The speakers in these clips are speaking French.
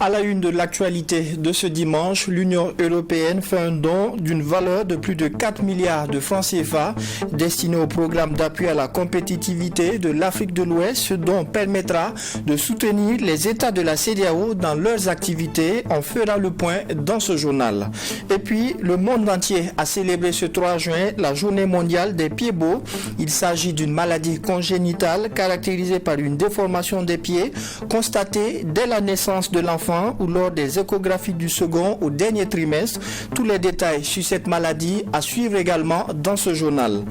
À la une de l'actualité de ce dimanche, l'Union européenne fait un don d'une valeur de plus de 4 milliards de francs CFA destiné au programme d'appui à la compétitivité de l'Afrique de l'Ouest. Ce don permettra de soutenir les États de la CEDEAO dans leurs activités. On fera le point dans ce journal. Et puis, le monde entier a célébré ce 3 juin la journée mondiale des pieds beaux. Il s'agit d'une maladie congénitale caractérisée par une déformation des pieds constatée dès la naissance de l'enfant ou lors des échographies du second au dernier trimestre. Tous les détails sur cette maladie à suivre également dans ce journal.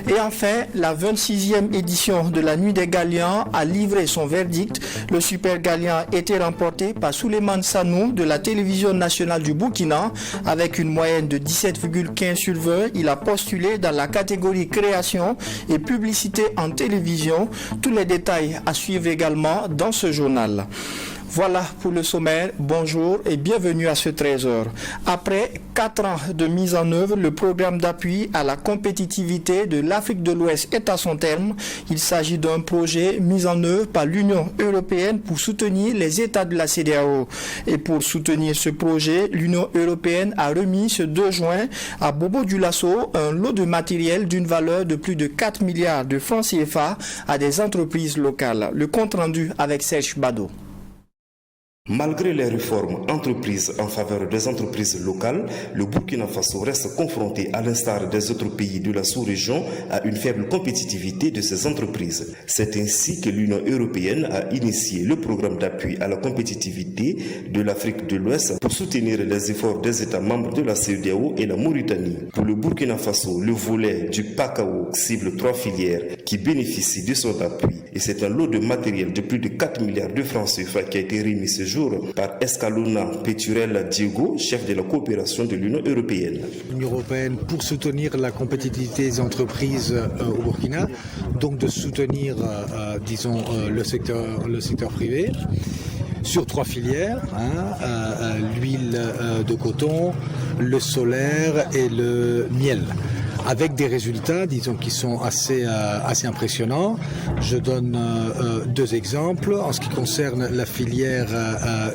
Et enfin, la 26e édition de la Nuit des Galians a livré son verdict. Le Super Galian était remporté par Souleymane Sanou de la télévision nationale du Burkina avec une moyenne de 17,15 sur 20. Il a postulé dans la catégorie création et publicité en télévision. Tous les détails à suivre également dans ce journal. Voilà pour le sommaire. Bonjour et bienvenue à ce 13h. Après 4 ans de mise en œuvre, le programme d'appui à la compétitivité de l'Afrique de l'Ouest est à son terme. Il s'agit d'un projet mis en œuvre par l'Union européenne pour soutenir les États de la CEDEAO. Et pour soutenir ce projet, l'Union européenne a remis ce 2 juin à Bobo Dioulasso un lot de matériel d'une valeur de plus de 4 milliards de francs CFA à des entreprises locales. Le compte rendu avec Serge Bado. Malgré les réformes entreprises en faveur des entreprises locales, le Burkina Faso reste confronté, à l'instar des autres pays de la sous-région, à une faible compétitivité de ces entreprises. C'est ainsi que l'Union européenne a initié le programme d'appui à la compétitivité de l'Afrique de l'Ouest pour soutenir les efforts des États membres de la CEDEAO et la Mauritanie. Pour le Burkina Faso, le volet du PACAO cible 3 filières qui bénéficient de son appui et c'est un lot de matériel de plus de 4 milliards de francs CFA qui a été remis ce jour par Escalona Peturel Diego, chef de la coopération de l'Union européenne. L'Union européenne pour soutenir la compétitivité des entreprises au Burkina, donc de soutenir, le secteur privé sur 3 filières, l'huile de coton, le solaire et le miel. Avec des résultats, qui sont assez impressionnants. Je donne 2 exemples. En ce qui concerne la filière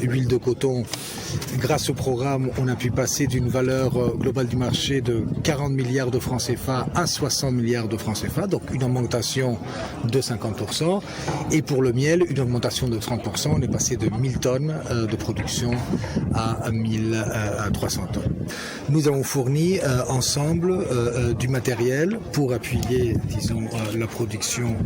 huile de coton, grâce au programme, on a pu passer d'une valeur globale du marché de 40 milliards de francs CFA à 60 milliards de francs CFA, donc une augmentation de 50%. Et pour le miel, une augmentation de 30%. On est passé de 1000 tonnes de production à 1300 tonnes. Nous avons fourni ensemble du matériel pour appuyer, la production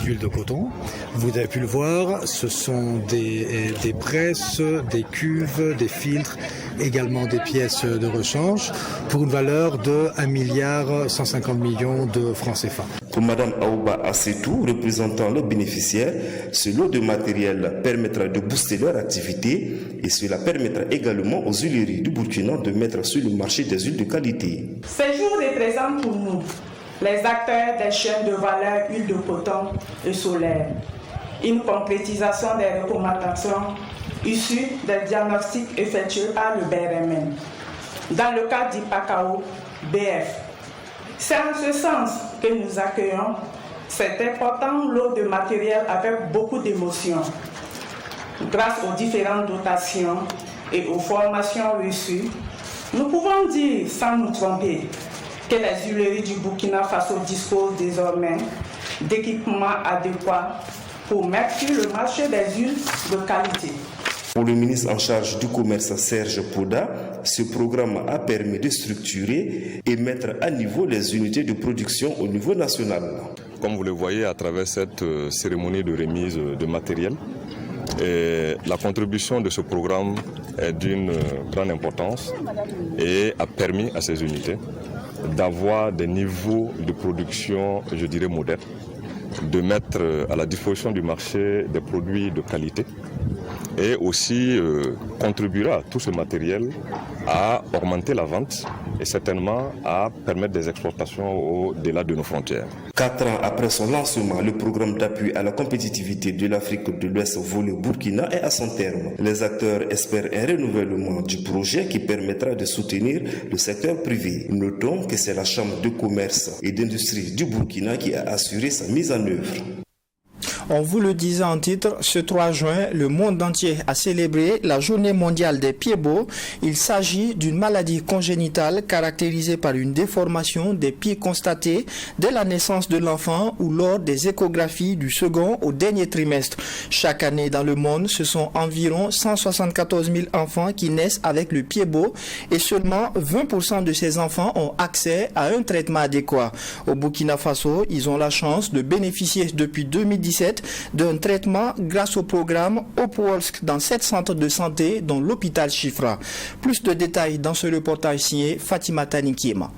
d'huile de coton. Vous avez pu le voir, ce sont des presses, des cuves, des filtres, également des pièces de rechange pour une valeur de 1,150 milliard de francs CFA. Pour Mme Aouba Assetou, représentant les bénéficiaires, ce lot de matériel permettra de booster leur activité et cela permettra également aux huileries du Burkina de mettre sur le marché des huiles de qualité. Ces jours représentent pour nous les acteurs des chaînes de valeur huile de coton et solaire. Une concrétisation des recommandations issues des diagnostics effectués par le BRMN dans le cadre du PACAO BF. C'est en ce sens que nous accueillons cet important lot de matériel avec beaucoup d'émotion. Grâce aux différentes dotations et aux formations reçues, nous pouvons dire sans nous tromper que les huileries du Burkina Faso disposent désormais d'équipements adéquats pour mettre sur le marché des huiles de qualité. Pour le ministre en charge du commerce Serge Poda, ce programme a permis de structurer et mettre à niveau les unités de production au niveau national. Comme vous le voyez à travers cette cérémonie de remise de matériel, la contribution de ce programme est d'une grande importance et a permis à ces unités d'avoir des niveaux de production, je dirais, modernes, de mettre à la disposition du marché des produits de qualité et aussi contribuera tout ce matériel à augmenter la vente et certainement à permettre des exportations au-delà de nos frontières. 4 ans après son lancement, le programme d'appui à la compétitivité de l'Afrique de l'Ouest volet Burkina est à son terme. Les acteurs espèrent un renouvellement du projet qui permettra de soutenir le secteur privé. Notons que c'est la Chambre de commerce et d'industrie du Burkina qui a assuré sa mise en œuvre. On vous le disait en titre, ce 3 juin, le monde entier a célébré la journée mondiale des pieds beaux. Il s'agit d'une maladie congénitale caractérisée par une déformation des pieds constatée dès la naissance de l'enfant ou lors des échographies du second au dernier trimestre. Chaque année dans le monde, ce sont environ 174 000 enfants qui naissent avec le pied beau et seulement 20% de ces enfants ont accès à un traitement adéquat. Au Burkina Faso, ils ont la chance de bénéficier depuis 2017 d'un traitement grâce au programme Opwolsk dans 7 centres de santé dont l'hôpital Chifra. Plus de détails dans ce reportage signé Fatima Tanikiema.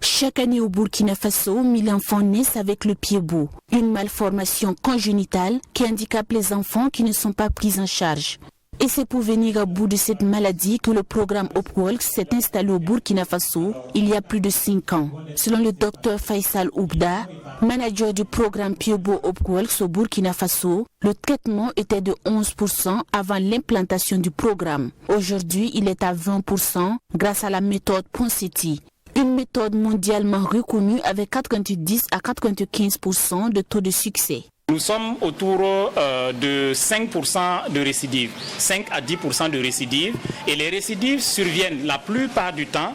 Chaque année au Burkina Faso, 1000 enfants naissent avec le pied beau, une malformation congénitale qui handicape les enfants qui ne sont pas pris en charge. Et c'est pour venir à bout de cette maladie que le programme Opwolks s'est installé au Burkina Faso il y a plus de 5 ans. Selon le docteur Faisal Oubda, manager du programme Piebo Opwolks au Burkina Faso, le traitement était de 11% avant l'implantation du programme. Aujourd'hui, il est à 20% grâce à la méthode Ponseti. Une méthode mondialement reconnue avec 90 à 95% de taux de succès. Nous sommes autour de 5% de récidives, 5 à 10% de récidives. Et les récidives surviennent la plupart du temps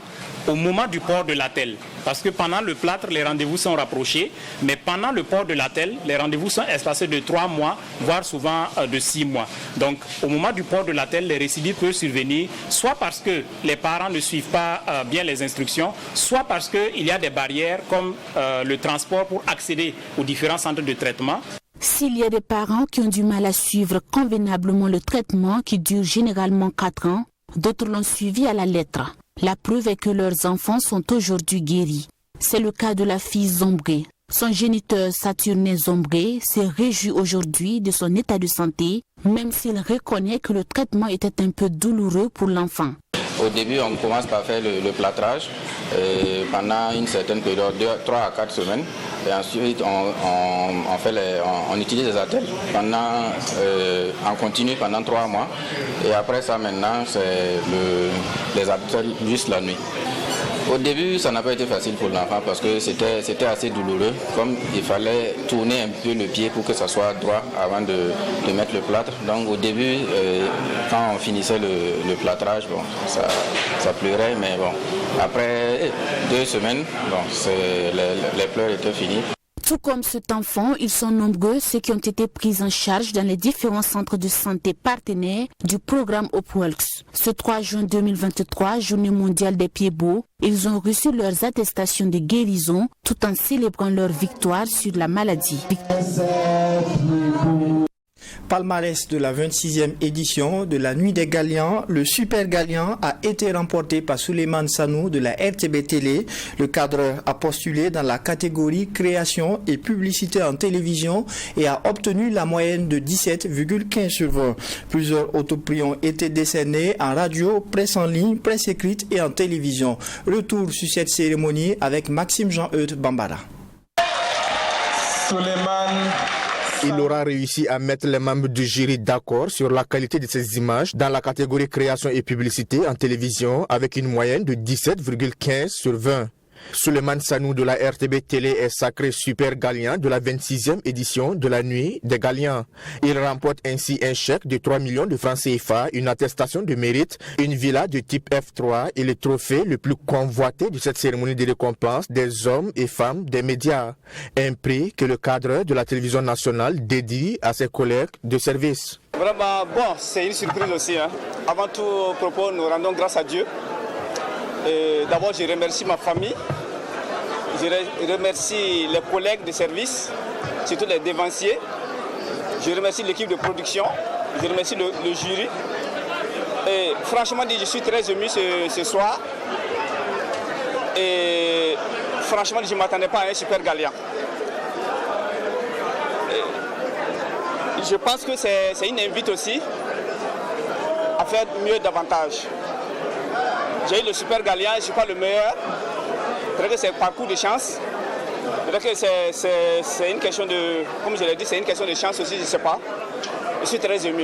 au moment du port de l'attelle. Parce que pendant le plâtre, les rendez-vous sont rapprochés, mais pendant le port de l'attelle, les rendez-vous sont espacés de 3 mois, voire souvent de 6 mois. Donc au moment du port de l'attelle, les récidives peuvent survenir, soit parce que les parents ne suivent pas bien les instructions, soit parce qu'il y a des barrières comme le transport pour accéder aux différents centres de traitement. S'il y a des parents qui ont du mal à suivre convenablement le traitement qui dure généralement 4 ans, d'autres l'ont suivi à la lettre. La preuve est que leurs enfants sont aujourd'hui guéris. C'est le cas de la fille Zombré. Son géniteur Saturnin Zombré se réjouit aujourd'hui de son état de santé, même s'il reconnaît que le traitement était un peu douloureux pour l'enfant. Au début, on commence par faire le plâtrage pendant une certaine période, 3 à 4 semaines. Et ensuite, on utilise les attelles en continu pendant 3 mois. Et après ça, maintenant, c'est les attelles juste la nuit. Au début, ça n'a pas été facile pour l'enfant parce que c'était assez douloureux. Comme il fallait tourner un peu le pied pour que ça soit droit avant de mettre le plâtre. Donc au début, quand on finissait le plâtrage, bon, ça pleurait, mais bon, après 2 semaines, bon, les pleurs étaient finis. Tout comme cet enfant, ils sont nombreux ceux qui ont été pris en charge dans les différents centres de santé partenaires du programme Opwolks. Ce 3 juin 2023, journée mondiale des pieds beaux, ils ont reçu leurs attestations de guérison tout en célébrant leur victoire sur la maladie. Palmarès de la 26e édition de la Nuit des Galians, le Super Galian a été remporté par Souleymane Sanou de la RTB Télé. Le cadreur a postulé dans la catégorie création et publicité en télévision et a obtenu la moyenne de 17,15 sur 20. Plusieurs autoprix ont été décernés en radio, presse en ligne, presse écrite et en télévision. Retour sur cette cérémonie avec Maxime Jean-Eudes Bambara. Il aura réussi à mettre les membres du jury d'accord sur la qualité de ces images dans la catégorie création et publicité en télévision avec une moyenne de 17,15 sur 20. Souleymane Sanou de la RTB Télé est sacré Super Galian de la 26e édition de la Nuit des Galians. Il remporte ainsi un chèque de 3 millions de francs CFA, une attestation de mérite, une villa de type F3 et le trophée le plus convoité de cette cérémonie de récompense des hommes et femmes des médias. Un prix que le cadre de la télévision nationale dédie à ses collègues de service. Vraiment, bon, c'est une surprise aussi. Avant tout propos, nous rendons grâce à Dieu. D'abord, je remercie ma famille, je remercie les collègues de service, surtout les dévanciers, je remercie l'équipe de production, je remercie le jury. Et franchement, je suis très ému ce soir. Et franchement, je ne m'attendais pas à un Super Galian. Je pense que c'est une invite aussi à faire mieux davantage. J'ai eu le Super Galian, je ne suis pas le meilleur. Peut-être que c'est un parcours de chance. Peut-être que c'est une question de, comme je l'ai dit, c'est une question de chance aussi, je ne sais pas. Je suis très ému.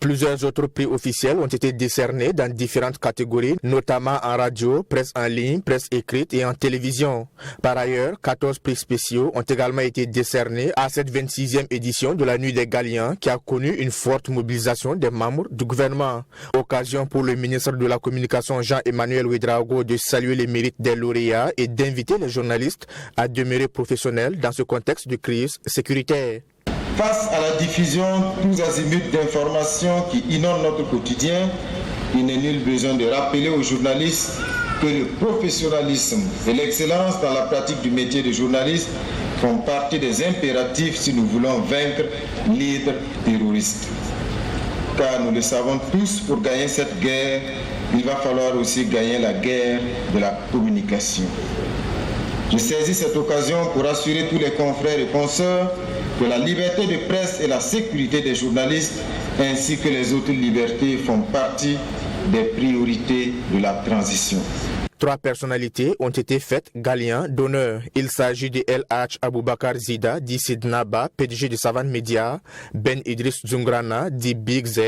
Plusieurs autres prix officiels ont été décernés dans différentes catégories, notamment en radio, presse en ligne, presse écrite et en télévision. Par ailleurs, 14 prix spéciaux ont également été décernés à cette 26e édition de la Nuit des Galiens qui a connu une forte mobilisation des membres du gouvernement. Occasion pour le ministre de la Communication Jean-Emmanuel Ouédraogo de saluer les mérites des lauréats et d'inviter les journalistes à demeurer professionnels dans ce contexte de crise sécuritaire. Face à la diffusion tous azimuts d'informations qui inondent notre quotidien, il n'est nul besoin de rappeler aux journalistes que le professionnalisme et l'excellence dans la pratique du métier de journaliste font partie des impératifs si nous voulons vaincre l'hydre terroriste. Car nous le savons tous, pour gagner cette guerre, il va falloir aussi gagner la guerre de la communication. Je saisis cette occasion pour assurer tous les confrères et consoeurs que la liberté de presse et la sécurité des journalistes ainsi que les autres libertés font partie des priorités de la transition. 3 personnalités ont été faites galiens d'honneur. Il s'agit de El Hadj Aboubakar Zida, dit Sid Naba, PDG de Savane Media, Ben Idriss Zungrana, dit Big Z,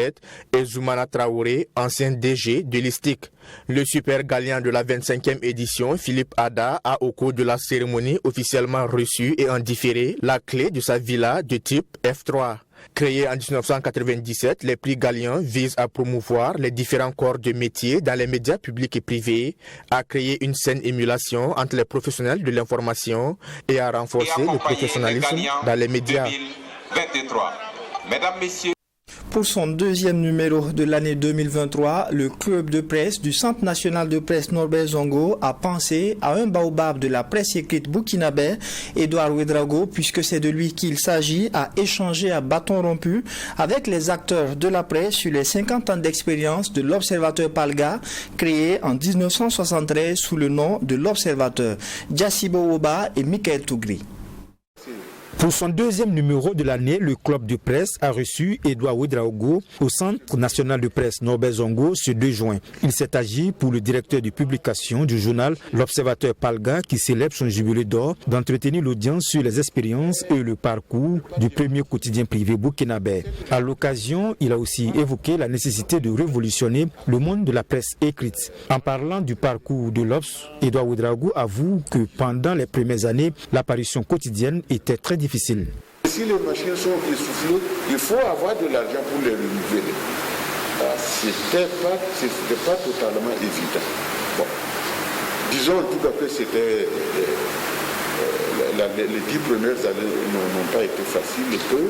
et Zoumana Traoré, ancien DG de l'ISTIC. Le super galien de la 25e édition, Philippe Ada, a au cours de la cérémonie officiellement reçu et en différé la clé de sa villa de type F3. Créé en 1997, les prix Galiens visent à promouvoir les différents corps de métier dans les médias publics et privés, à créer une saine émulation entre les professionnels de l'information et à renforcer le professionnalisme dans les médias. 2023. Mesdames, Messieurs, pour son 2e numéro de l'année 2023, le club de presse du Centre national de presse Norbert Zongo a pensé à un baobab de la presse écrite burkinabé, Edouard Ouédraogo, puisque c'est de lui qu'il s'agit, à échanger à bâton rompu avec les acteurs de la presse sur les 50 ans d'expérience de l'Observateur Palga, créé en 1973 sous le nom de l'Observateur. Djassibo Oba et Michael Tougri. Pour son 2e numéro de l'année, le club de presse a reçu Edouard Ouédraogo au Centre national de presse Norbert Zongo ce 2 juin. Il s'est agi pour le directeur de publication du journal L'Observateur Palga, qui célèbre son jubilé d'or, d'entretenir l'audience sur les expériences et le parcours du premier quotidien privé burkinabé. À l'occasion, il a aussi évoqué la nécessité de révolutionner le monde de la presse écrite. En parlant du parcours de l'Obs, Edouard Ouédraogo avoue que pendant les premières années, l'apparition quotidienne était très difficile. Si les machines sont essoufflées, il faut avoir de l'argent pour les renouveler. C'était pas totalement évident. Bon. Disons en tout cas que c'était les 10 premières années n'ont pas été faciles et que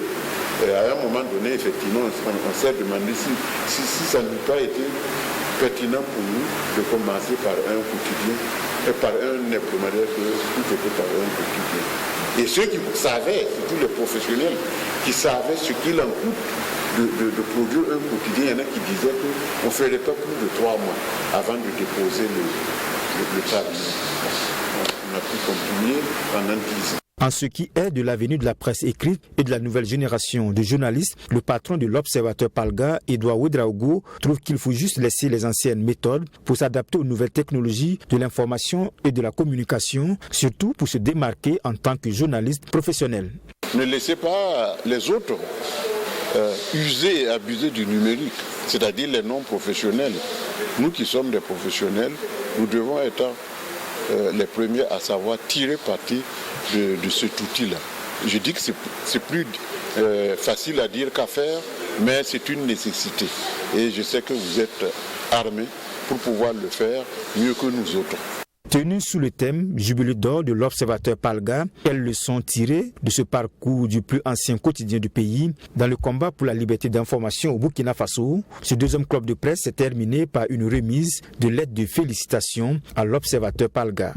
à un moment donné, effectivement, on s'est demandé si ça n'eût pas été pertinent pour nous de commencer par un quotidien et par un hebdomadaire que tout était par un quotidien. Et ceux qui savaient, surtout les professionnels, qui savaient ce qu'il en coûte de produire un quotidien, il y en a qui disaient qu'on ne ferait pas plus de 3 mois avant de déposer le tablier. On a pu continuer pendant 10 ans. En ce qui est de l'avenir de la presse écrite et de la nouvelle génération de journalistes, le patron de l'Observateur Palga, Edouard Ouédraogo, trouve qu'il faut juste laisser les anciennes méthodes pour s'adapter aux nouvelles technologies de l'information et de la communication, surtout pour se démarquer en tant que journaliste professionnel. Ne laissez pas les autres user et abuser du numérique, c'est-à-dire les non-professionnels. Nous qui sommes des professionnels, nous devons être les premiers à savoir tirer parti de cet outil-là. Je dis que c'est plus facile à dire qu'à faire, mais c'est une nécessité. Et je sais que vous êtes armés pour pouvoir le faire mieux que nous autres. Tenu sous le thème Jubilé d'or de l'Observateur Palga, quelles leçons tirées de ce parcours du plus ancien quotidien du pays dans le combat pour la liberté d'information au Burkina Faso, ce 2e club de presse s'est terminé par une remise de lettres de félicitations à l'Observateur Palga.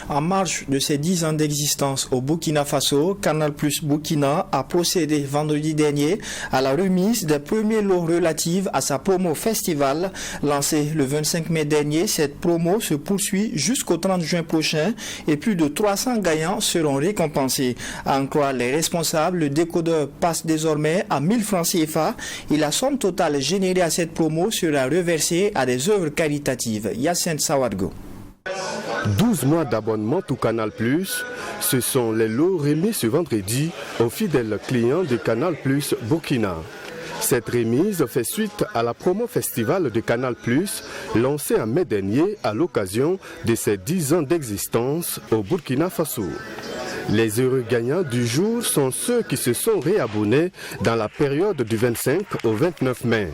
En marge de ses 10 ans d'existence au Burkina Faso, Canal+ Burkina a procédé vendredi dernier à la remise des premiers lots relatifs à sa promo festival. Lancée le 25 mai dernier, cette promo se poursuit jusqu'au 30 juin prochain et plus de 300 gagnants seront récompensés. À en croire les responsables, le décodeur passe désormais à 1000 francs CFA et la somme totale générée à cette promo sera reversée à des œuvres caritatives. Yacine Sawadgo. 12 mois d'abonnement tout Canal+, ce sont les lots remis ce vendredi aux fidèles clients de Canal+ Burkina. Cette remise fait suite à la promo festival de Canal+, lancé en mai dernier à l'occasion de ses 10 ans d'existence au Burkina Faso. Les heureux gagnants du jour sont ceux qui se sont réabonnés dans la période du 25 au 29 mai.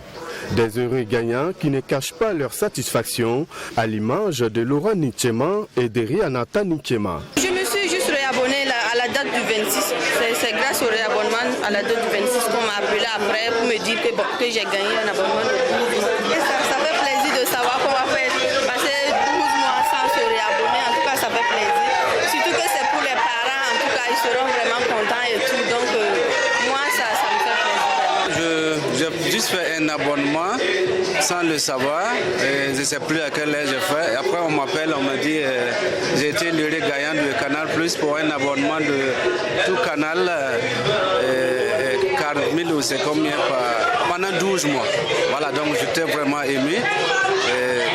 Des heureux gagnants qui ne cachent pas leur satisfaction à l'image de Laurent Nichema et de Rianata Nichema. Je me suis juste réabonné à la date du 26. C'est grâce au réabonnement à la date du 26 qu'on m'a appelé après pour me dire que j'ai gagné un abonnement de 12 mois. Et ça fait plaisir de savoir qu'on va faire passer 12 mois sans se réabonner. En tout cas, ça fait plaisir. Surtout que c'est pour les parents. En tout cas, ils seront vraiment contents et tout. Donc, moi, ça me fait plaisir. J'ai juste fait un abonnement sans le savoir. Je ne sais plus à quel âge j'ai fait. Après, on m'appelle, on me dit j'ai été l'heureux gagnant de Canal Plus pour un abonnement de tout Canal. 40 000 ou c'est combien pendant 12 mois. Voilà, donc j'étais vraiment ému.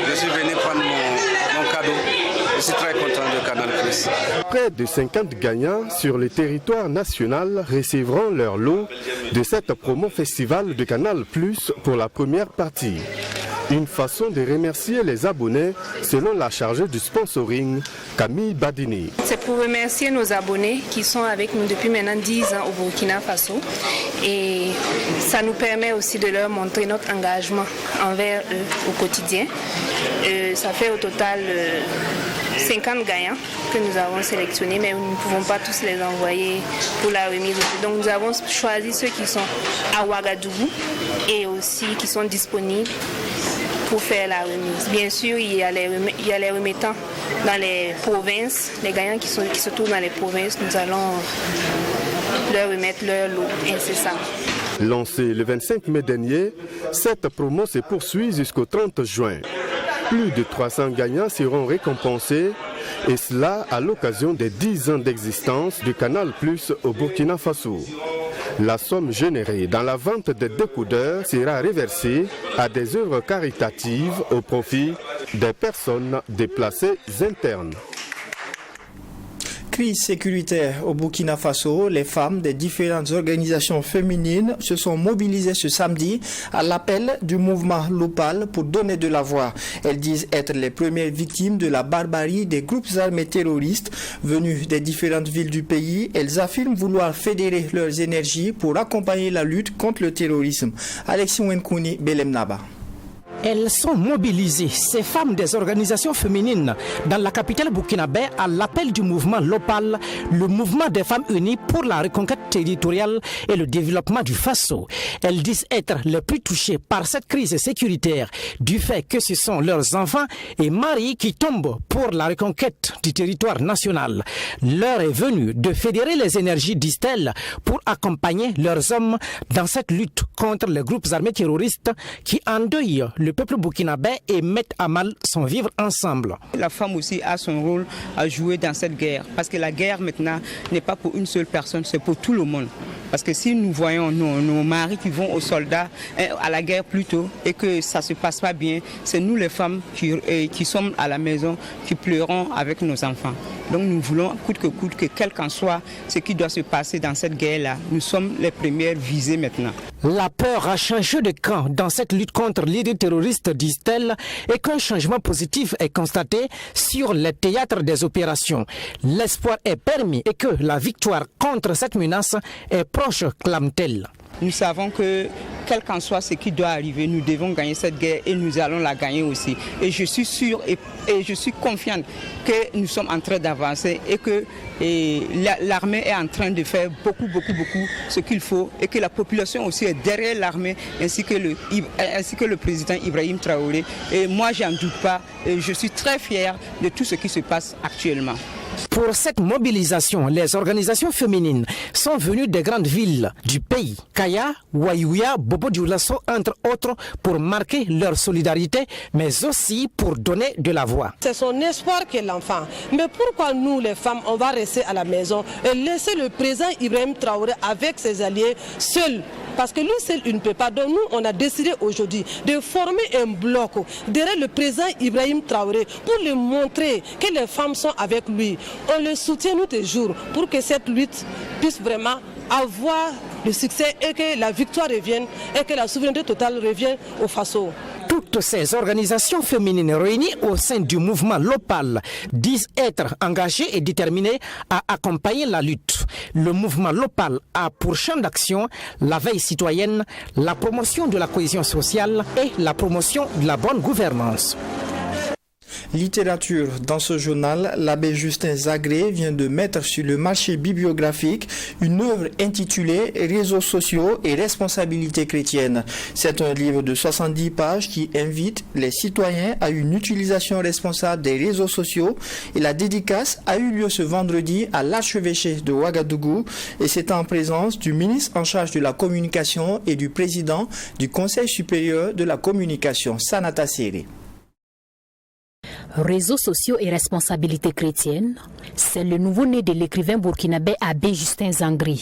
Je suis venu prendre mon cadeau. Je suis très content de Canal Plus. Près de 50 gagnants sur le territoire national recevront leur lot de cette promo festival de Canal Plus pour la première partie. Une façon de remercier les abonnés selon la chargée du sponsoring, Camille Badini. C'est pour remercier nos abonnés qui sont avec nous depuis maintenant 10 ans au Burkina Faso. Et ça nous permet aussi de leur montrer notre engagement envers eux au quotidien. Ça fait au total 50 gagnants que nous avons sélectionnés, mais nous ne pouvons pas tous les envoyer pour la remise. Donc nous avons choisi ceux qui sont à Ouagadougou et aussi qui sont disponibles pour faire la remise. Bien sûr, il y a les remettants dans les provinces, les gagnants qui se trouvent dans les provinces, nous allons leur remettre leur lot incessamment. Lancée le 25 mai dernier, cette promo se poursuit jusqu'au 30 juin. Plus de 300 gagnants seront récompensés, et cela à l'occasion des 10 ans d'existence du Canal Plus au Burkina Faso. La somme générée dans la vente des décodeurs sera reversée à des œuvres caritatives au profit des personnes déplacées internes. Crise sécuritaire au Burkina Faso, les femmes des différentes organisations féminines se sont mobilisées ce samedi à l'appel du mouvement Lopal pour donner de la voix. Elles disent être les premières victimes de la barbarie des groupes armés terroristes venus des différentes villes du pays. Elles affirment vouloir fédérer leurs énergies pour accompagner la lutte contre le terrorisme. Alexis Wenkouni, Belem Naba. Elles sont mobilisées, ces femmes des organisations féminines, dans la capitale burkinabé à l'appel du mouvement Lopal, le mouvement des femmes unies pour la reconquête territoriale et le développement du Faso. Elles disent être les plus touchées par cette crise sécuritaire du fait que ce sont leurs enfants et maris qui tombent pour la reconquête du territoire national. L'heure est venue de fédérer les énergies, disent-elles, pour accompagner leurs hommes dans cette lutte contre les groupes armés terroristes qui endeuillent le peuple burkinabé et mettent à mal son vivre ensemble. La femme aussi a son rôle à jouer dans cette guerre, parce que la guerre maintenant n'est pas pour une seule personne, c'est pour tout le monde. Parce que si nous voyons nos maris qui vont aux soldats, à la guerre plutôt, et que ça ne se passe pas bien, c'est nous les femmes qui sommes à la maison, qui pleurons avec nos enfants. Donc nous voulons coûte que coûte que quel qu'en soit ce qui doit se passer dans cette guerre-là, nous sommes les premières visées maintenant. La peur a changé de camp dans cette lutte contre l'idée terroriste, disent-elles, et qu'un changement positif est constaté sur les théâtres des opérations. L'espoir est permis et que la victoire contre cette menace est proche, clame-t-elle. Nous savons que quel qu'en soit ce qui doit arriver, nous devons gagner cette guerre et nous allons la gagner aussi. Et je suis sûre et je suis confiante que nous sommes en train d'avancer et que l'armée est en train de faire beaucoup ce qu'il faut et que la population aussi est derrière l'armée ainsi que le président Ibrahim Traoré. Et moi, j'en doute pas et je suis très fière de tout ce qui se passe actuellement. Pour cette mobilisation, les organisations féminines sont venues des grandes villes du pays, Kaya, Wayouya, Bobo-Dioulasso, entre autres, pour marquer leur solidarité, mais aussi pour donner de la voix. C'est son espoir qu'est l'enfant. Mais pourquoi nous, les femmes, on va rester à la maison et laisser le président Ibrahim Traoré avec ses alliés seuls? Parce que lui seul, il ne peut pas. Donc nous, on a décidé aujourd'hui de former un bloc derrière le président Ibrahim Traoré pour lui montrer que les femmes sont avec lui. On le soutient nous toujours pour que cette lutte puisse vraiment avoir le succès et que la victoire revienne et que la souveraineté totale revienne au Faso. Toutes ces organisations féminines réunies au sein du mouvement Lopal disent être engagées et déterminées à accompagner la lutte. Le mouvement Lopal a pour champ d'action la veille citoyenne, la promotion de la cohésion sociale et la promotion de la bonne gouvernance. Littérature. Dans ce journal, l'abbé Justin Zagré vient de mettre sur le marché bibliographique une œuvre intitulée Réseaux sociaux et responsabilité chrétienne. C'est un livre de 70 pages qui invite les citoyens à une utilisation responsable des réseaux sociaux et la dédicace a eu lieu ce vendredi à l'archevêché de Ouagadougou et c'est en présence du ministre en charge de la communication et du président du Conseil supérieur de la communication, Sanata Séré. Réseaux sociaux et responsabilité chrétienne, c'est le nouveau-né de l'écrivain burkinabé abbé Justin Zagré.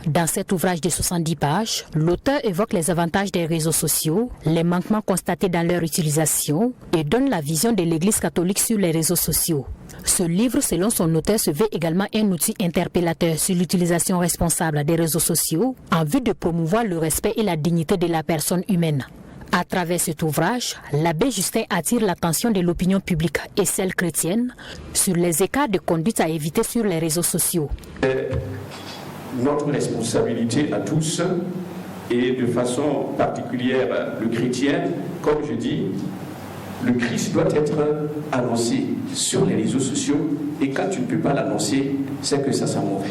Dans cet ouvrage de 70 pages, l'auteur évoque les avantages des réseaux sociaux, les manquements constatés dans leur utilisation et donne la vision de l'Église catholique sur les réseaux sociaux. Ce livre, selon son auteur, se veut également un outil interpellateur sur l'utilisation responsable des réseaux sociaux en vue de promouvoir le respect et la dignité de la personne humaine. À travers cet ouvrage, l'abbé Justin attire l'attention de l'opinion publique et celle chrétienne sur les écarts de conduite à éviter sur les réseaux sociaux. Notre responsabilité à tous et de façon particulière le chrétien, comme je dis, le Christ doit être annoncé sur les réseaux sociaux et quand tu ne peux pas l'annoncer, c'est que ça sent mauvais.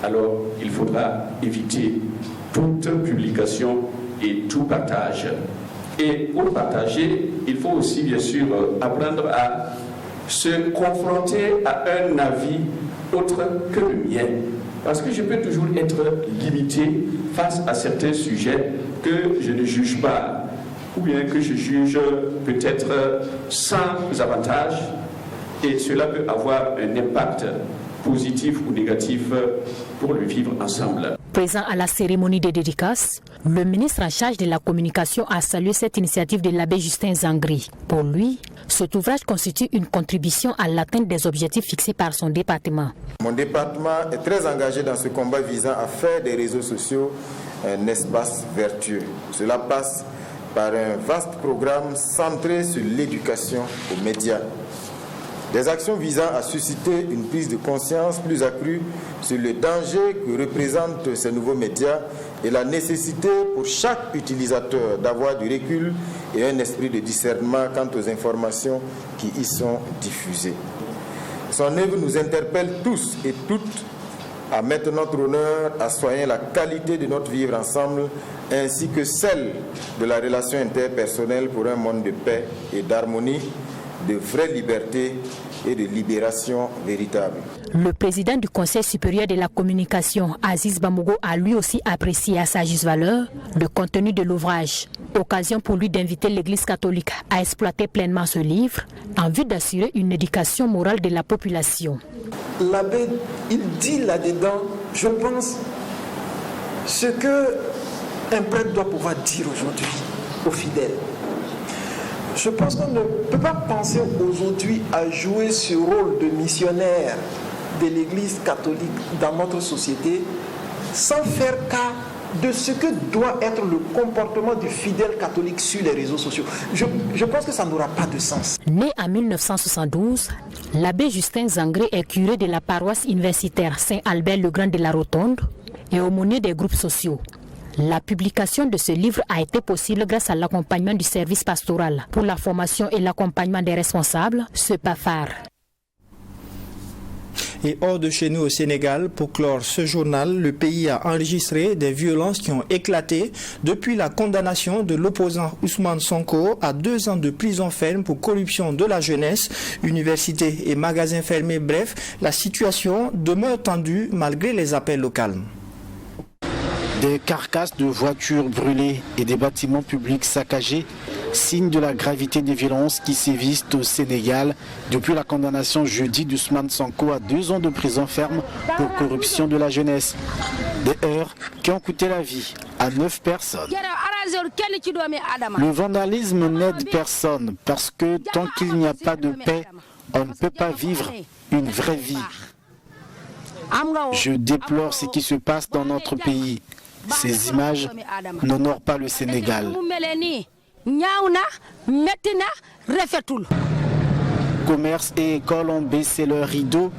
Alors il faudra éviter toute publication et tout partage. Et pour partager, il faut aussi bien sûr apprendre à se confronter à un avis autre que le mien. Parce que je peux toujours être limité face à certains sujets que je ne juge pas, ou bien que je juge peut-être sans avantage, et cela peut avoir un impact positif ou négatif pour le vivre ensemble. Présent à la cérémonie de dédicace, le ministre en charge de la communication a salué cette initiative de l'abbé Justin Zagré. Pour lui, cet ouvrage constitue une contribution à l'atteinte des objectifs fixés par son département. Mon département est très engagé dans ce combat visant à faire des réseaux sociaux un espace vertueux. Cela passe par un vaste programme centré sur l'éducation aux médias. Des actions visant à susciter une prise de conscience plus accrue sur le danger que représentent ces nouveaux médias et la nécessité pour chaque utilisateur d'avoir du recul et un esprit de discernement quant aux informations qui y sont diffusées. Son œuvre nous interpelle tous et toutes à mettre notre honneur à soigner la qualité de notre vivre ensemble ainsi que celle de la relation interpersonnelle pour un monde de paix et d'harmonie, de vraie liberté et de libération véritable. Le président du Conseil supérieur de la communication, Aziz Bamogo, a lui aussi apprécié à sa juste valeur le contenu de l'ouvrage. Occasion pour lui d'inviter l'Église catholique à exploiter pleinement ce livre en vue d'assurer une éducation morale de la population. L'abbé, il dit là-dedans, je pense, ce qu'un prêtre doit pouvoir dire aujourd'hui aux fidèles. Je pense qu'on ne peut pas penser aujourd'hui à jouer ce rôle de missionnaire de l'Église catholique dans notre société sans faire cas de ce que doit être le comportement du fidèle catholique sur les réseaux sociaux. Je pense que ça n'aura pas de sens. Né en 1972, l'abbé Justin Zagré est curé de la paroisse universitaire Saint-Albert-le-Grand de la Rotonde et aumônier des groupes sociaux. La publication de ce livre a été possible grâce à l'accompagnement du service pastoral pour la formation et l'accompagnement des responsables, ce PAFAR. Et hors de chez nous au Sénégal, pour clore ce journal, le pays a enregistré des violences qui ont éclaté depuis la condamnation de l'opposant Ousmane Sonko à 2 ans de prison ferme pour corruption de la jeunesse, universités et magasins fermés. Bref, la situation demeure tendue malgré les appels au calme. Des carcasses de voitures brûlées et des bâtiments publics saccagés, signe de la gravité des violences qui sévissent au Sénégal depuis la condamnation jeudi d'Ousmane Sonko à 2 ans de prison ferme pour corruption de la jeunesse. Des heurts qui ont coûté la vie à 9 personnes. Le vandalisme n'aide personne parce que tant qu'il n'y a pas de paix, on ne peut pas vivre une vraie vie. Je déplore ce qui se passe dans notre pays. Ces images n'honorent pas le Sénégal. Commerce et écoles ont baissé leur rideau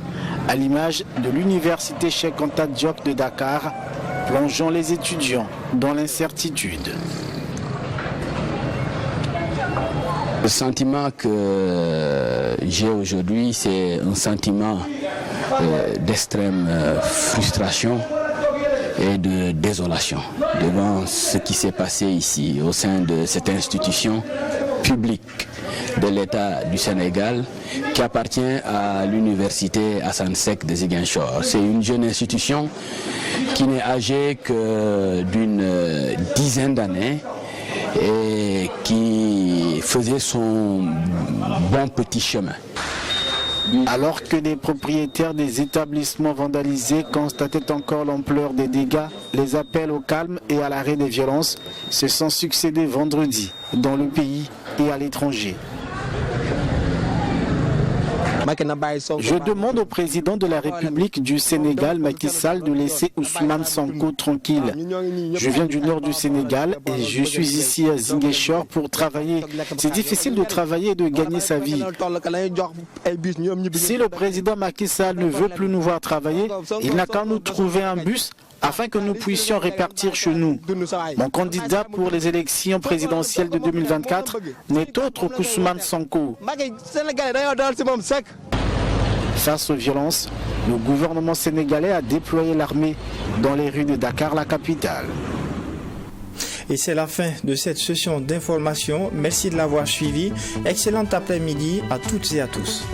à l'image de l'université Cheikh Anta Diop de Dakar, plongeant les étudiants dans l'incertitude. Le sentiment que j'ai aujourd'hui, c'est un sentiment d'extrême frustration et de désolation devant ce qui s'est passé ici au sein de cette institution publique de l'État du Sénégal qui appartient à l'université Assane Seck de Ziguinchor. C'est une jeune institution qui n'est âgée que d'une dizaine d'années et qui faisait son bon petit chemin. Alors que les propriétaires des établissements vandalisés constataient encore l'ampleur des dégâts, les appels au calme et à l'arrêt des violences se sont succédés vendredi dans le pays et à l'étranger. Je demande au président de la République du Sénégal, Macky Sall, de laisser Ousmane Sonko tranquille. Je viens du nord du Sénégal et je suis ici à Ziguinchor pour travailler. C'est difficile de travailler et de gagner sa vie. Si le président Macky Sall ne veut plus nous voir travailler, il n'a qu'à nous trouver un bus afin que nous puissions répartir chez nous. Mon candidat pour les élections présidentielles de 2024 n'est autre qu'Ousmane Sonko. Face aux violences, le gouvernement sénégalais a déployé l'armée dans les rues de Dakar, la capitale. Et c'est la fin de cette session d'information. Merci de l'avoir suivi. Excellent après-midi à toutes et à tous.